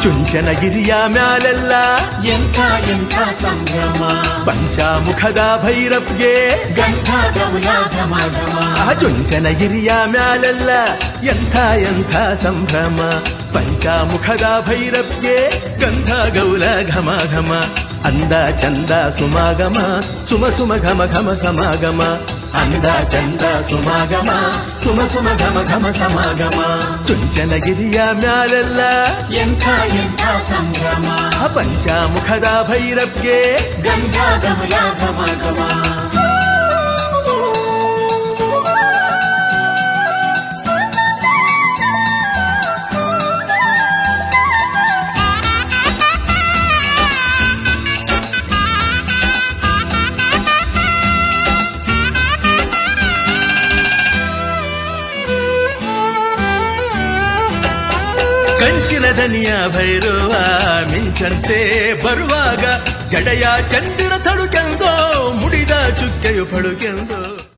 ಚುಂಚನಗಿರಿಯ ಮ್ಯಾಲೆಲ್ಲ ಎಂಥ ಎಂಥ ಸಂಭ್ರಮ ಪಂಚಾಮುಖದ ಭೈರವ್ಗೆ ಗಂಧ ಗಮನ ಘಮ ಘಮ ಚುಂಚನಗಿರಿಯ ಮ್ಯಾಲೆಲ್ಲ ಎಂಥ ಎಂಥ ಸಂಭ್ರಮ ಪಂಚಾಮುಖದ ಭೈರವ್ಗೆ ಗಂಧ ಗೌಲ ಘಮ ಘಮ ಅಂದ ಚಂದ ಸುಮಾಗಮ ಸುಮ ಸುಮ ಘಮ ಘಮ ಸಮಾಗಮ ಅಂದ ಚಂದ ಸುಮಾಗಮ ಸುಮ ಸುಮ ಘಮ ಘಮ ಸಮಾಗಮ ಚುಂಚನಗಿರಿಯ ಮ್ಯಾಲೆಲ್ಲ ಎಂಥ ಎಂಥ ಸಂಭ್ರಮ ಪಂಚಾಮುಖದ ಭೈರವ್ಗೆ ಗಂಧ ಗಮನ ಘಮ ಘಮ ಕಂಚಿನ ದನಿಯ ಭೈರವ ಮಿಂಚಂತೆ ಬರುವಾಗ ಜಡೆಯ ಚಂದಿರ ತಳುಕೆಂದೋ ಮುಡಿದ ಚುಕ್ಕೆಯು ಪಳುಕೆಂದೋ